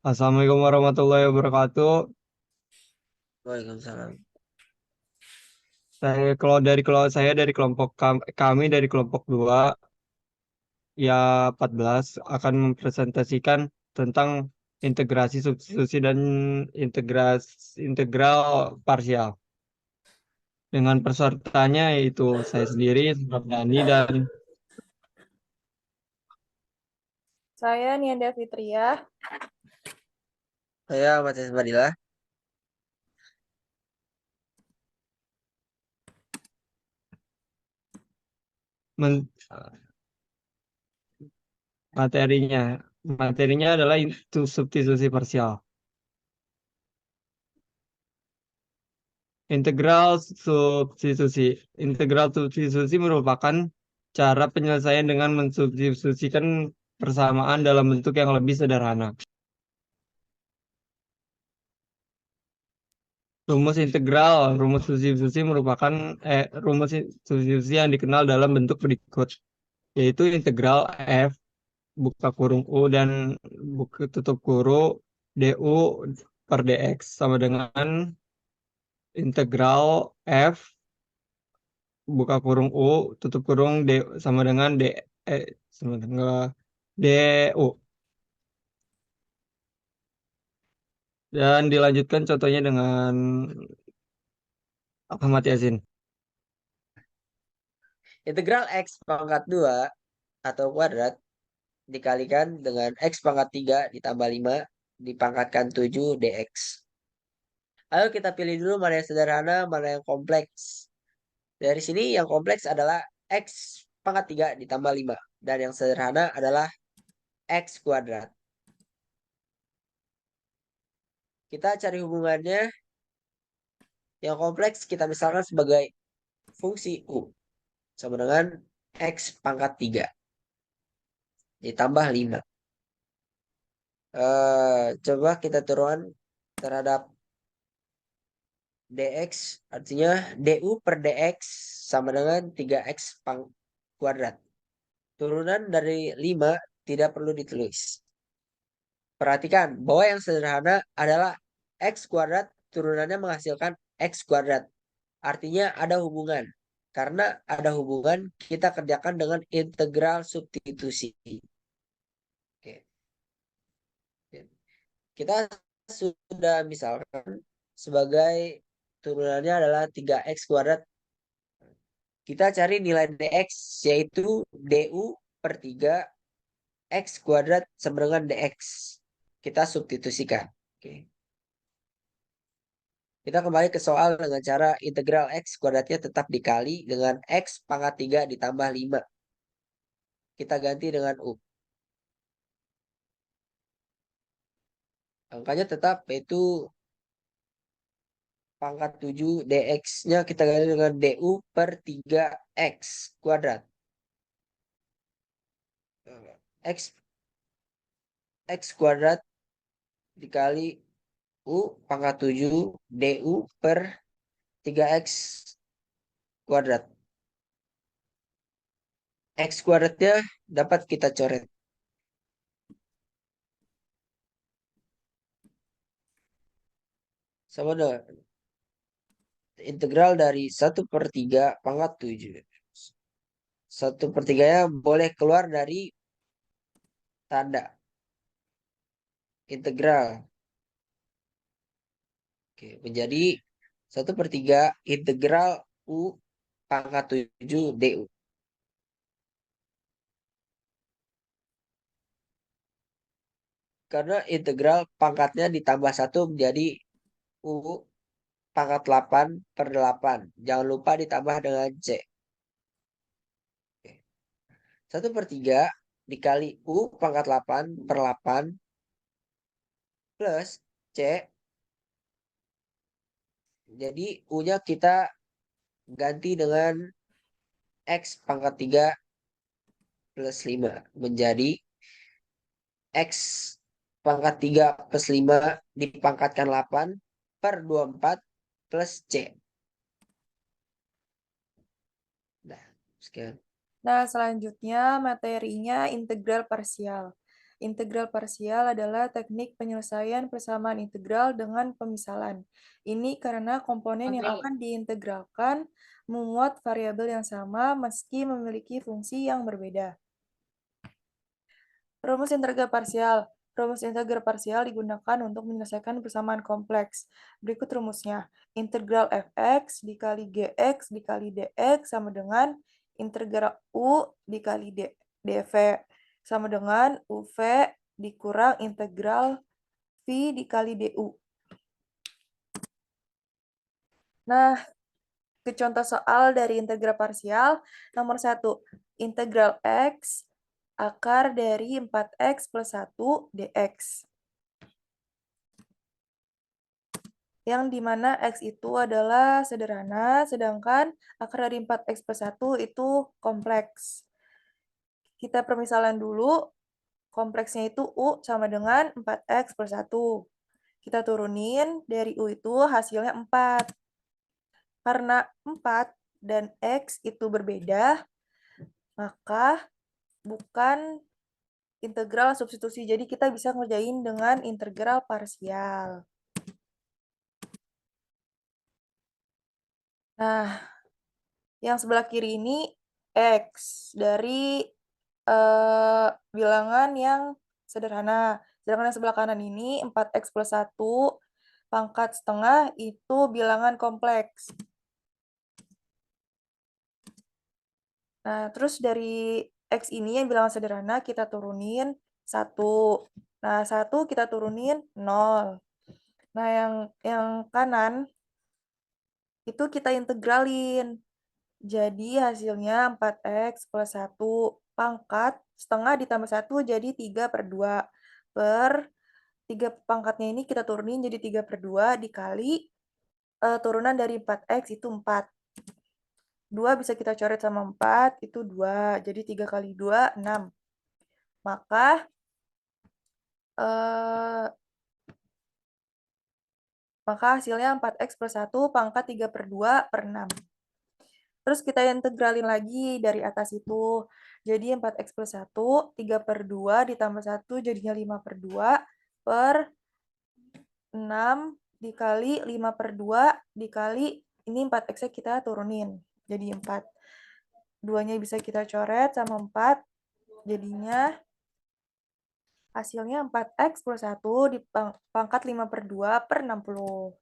Assalamualaikum warahmatullahi wabarakatuh. Waalaikumsalam. Saya dari kelompok kami dari kelompok 2 ya 14 akan mempresentasikan tentang integrasi substitusi dan integral parsial. Dengan pesertanya yaitu saya sendiri, Dani dan Saya Nianda Fitriah. Saya Matias Badila. men- materinya. Materinya adalah itu substitusi parsial. Integral substitusi. Integral substitusi merupakan cara penyelesaian dengan mensubstitusikan persamaan dalam bentuk yang lebih sederhana. Rumus substitusi merupakan rumus substitusi yang dikenal dalam bentuk berikut, yaitu integral f buka kurung u dan buka tutup kurung du per dx sama dengan integral f buka kurung U, tutup kurung D sama dengan sama dengan DU. Dan dilanjutkan contohnya dengan Ahmad Yasin. Integral X pangkat 2 atau kuadrat dikalikan dengan X pangkat 3 ditambah 5 dipangkatkan 7 dx. Ayo kita pilih dulu mana yang sederhana, mana yang kompleks. Dari sini yang kompleks adalah X pangkat 3 ditambah 5. Dan yang sederhana adalah X kuadrat. Kita cari hubungannya. Yang kompleks kita misalkan sebagai fungsi U. Sama dengan X pangkat 3 ditambah 5. Coba kita turunkan terhadap dx, artinya du per dx sama dengan 3x kuadrat. Turunan dari 5 tidak perlu ditulis. Perhatikan bahwa yang sederhana adalah x kuadrat turunannya menghasilkan x kuadrat. Artinya ada hubungan. Karena ada hubungan, kita kerjakan dengan integral substitusi. Oke. Kita sudah misalkan sebagai turunannya adalah 3x kuadrat. Kita cari nilai dx yaitu du per 3 x kuadrat sama dengan dx. Kita substitusikan. Oke. Kita kembali ke soal dengan cara integral x kuadratnya tetap dikali dengan x pangkat 3 ditambah 5. Kita ganti dengan u. Angkanya tetap yaitu pangkat 7 dx-nya kita ganti dengan du per 3x kuadrat. X kuadrat dikali u pangkat 7 du per 3x kuadrat. X kuadratnya dapat kita coret. Sama dengan integral dari 1/3 pangkat 7. 1/3-nya boleh keluar dari tanda integral. Oke, menjadi 1/3 integral u pangkat 7 du. Karena integral pangkatnya ditambah 1 menjadi u pangkat 8 per 8. Jangan lupa ditambah dengan c. 1/3 dikali u pangkat 8 per 8 plus c. Jadi u-nya kita ganti dengan x pangkat 3 plus 5. Menjadi x pangkat 3 plus 5 dipangkatkan 8 per 24 plus c. Nah, sekian. Nah, selanjutnya materinya integral parsial. Integral parsial adalah teknik penyelesaian persamaan integral dengan pemisalan. Ini karena komponen yang akan diintegralkan memuat variabel yang sama meski memiliki fungsi yang berbeda. Rumus integral parsial. Rumus integral parsial digunakan untuk menyelesaikan persamaan kompleks. Berikut rumusnya. Integral fx dikali gx dikali dx sama dengan integral u dikali dv sama dengan uv dikurang integral v dikali du. Nah, ke contoh soal dari integral parsial. Nomor 1, integral x akar dari 4x plus 1 dx. Yang dimana x itu adalah sederhana, sedangkan akar dari 4x plus 1 itu kompleks. Kita permisalan dulu, kompleksnya itu u sama dengan 4x plus 1. Kita turunin, dari u itu hasilnya 4. Karena 4 dan x itu berbeda, maka bukan integral substitusi. Jadi kita bisa ngerjain dengan integral parsial. Nah, yang sebelah kiri ini x dari bilangan yang sederhana. Sedangkan yang sebelah kanan ini 4x plus 1 pangkat setengah itu bilangan kompleks. Nah, terus dari x ini yang bilangan sederhana kita turunin 1. Nah, 1 kita turunin 0. Nah, yang kanan itu kita integralin. Jadi hasilnya 4x plus 1 pangkat setengah ditambah 1 jadi 3/2. Per 3 pangkatnya ini kita turunin jadi 3/2 dikali turunan dari 4x itu 4. 2 bisa kita coret sama 4, itu 2. Jadi 3 kali 2, 6. Maka hasilnya 4x plus 1 pangkat 3/2 per 6. Terus kita integralin lagi dari atas itu. Jadi 4x plus 1, 3/2 ditambah 1 jadinya 5/2 per 6 dikali 5/2 dikali ini 4x-nya kita turunin. Jadi 4. 2-nya bisa kita coret sama 4. Jadinya hasilnya 4x plus 1 dipangkat 5/2 per 60.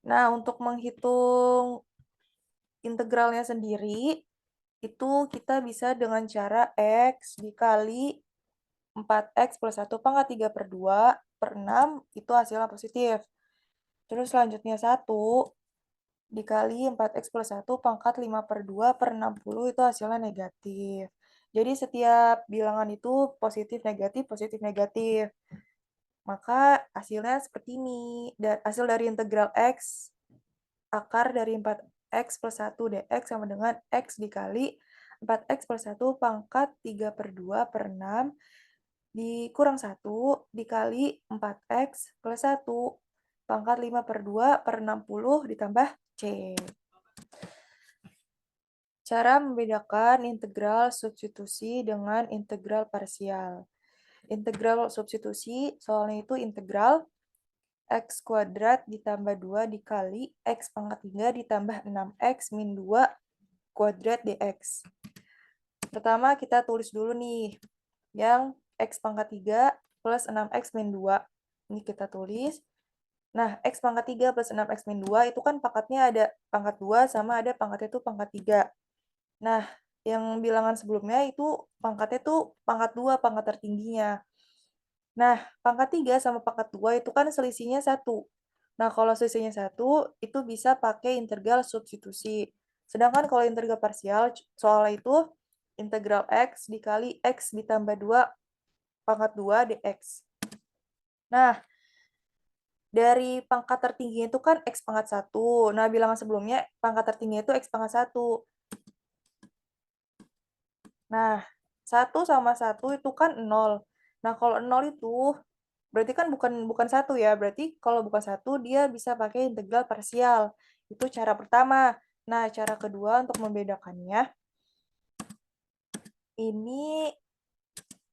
Nah, untuk menghitung integralnya sendiri, itu kita bisa dengan cara x dikali 4x plus 1 pangkat 3/2 per 6, itu hasilnya positif. Terus selanjutnya 1 dikali 4x plus 1 pangkat 5/2 per 60, itu hasilnya negatif. Jadi setiap bilangan itu positif, negatif. Maka hasilnya seperti ini. Dan hasil dari integral x akar dari 4x plus 1 dx sama dengan x dikali 4x plus 1 pangkat 3/2 per 6 dikurang 1 dikali 4x plus 1 pangkat 5/2 per 60 ditambah c. Cara membedakan integral substitusi dengan integral parsial. Integral substitusi soalnya itu integral x kuadrat ditambah 2 dikali x pangkat 3 ditambah 6x min 2 kuadrat dx. Pertama kita tulis dulu nih yang x pangkat 3 plus 6x min 2. Ini kita tulis. Nah, x pangkat 3 plus 6x min 2 itu kan pangkatnya ada pangkat 2 sama ada pangkatnya itu pangkat 3. Nah, yang bilangan sebelumnya itu pangkatnya tuh pangkat 2, pangkat tertingginya. Nah, pangkat 3 sama pangkat 2 itu kan selisihnya 1. Nah, kalau selisihnya 1, itu bisa pakai integral substitusi. Sedangkan kalau integral parsial, soalnya itu integral x dikali x ditambah 2 pangkat 2 dx. Nah, dari pangkat tertingginya itu kan x pangkat 1. Nah, bilangan sebelumnya pangkat tertingginya itu x pangkat 1. Nah, 1 sama 1 itu kan 0. Nah, kalau 0 itu berarti kan bukan 1 ya. Berarti kalau bukan 1 dia bisa pakai integral parsial. Itu cara pertama. Nah, cara kedua untuk membedakannya ini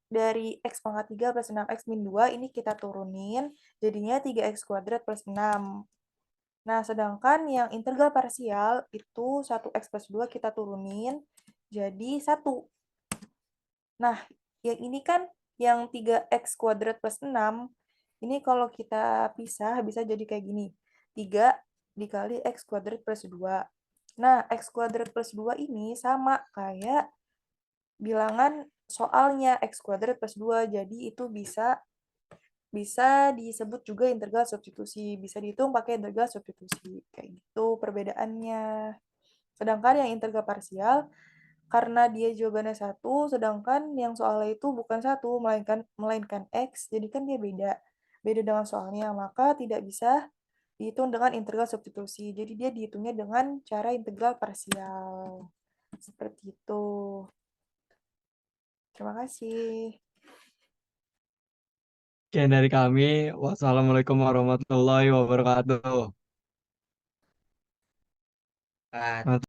dari X pangkat 3 plus 6X min 2 ini kita turunin, jadinya 3X kuadrat plus 6. Nah, sedangkan yang integral parsial itu 1X plus 2 kita turunin, jadi 1. Nah, yang ini kan yang 3X kuadrat plus 6, ini kalau kita pisah bisa jadi kayak gini. 3 dikali X kuadrat plus 2. Nah, X kuadrat plus 2 ini sama kayak bilangan soalnya X kuadrat plus 2. Jadi itu bisa disebut juga integral substitusi. Bisa dihitung pakai integral substitusi. Kayak gitu perbedaannya. Sedangkan yang integral parsial, karena dia jawabannya 1, sedangkan yang soalnya itu bukan 1, melainkan X, jadi kan dia beda. Beda dengan soalnya, maka tidak bisa dihitung dengan integral substitusi. Jadi dia dihitungnya dengan cara integral parsial. Seperti itu. Terima kasih. Sekian dari kami. Wassalamualaikum warahmatullahi wabarakatuh. Ah,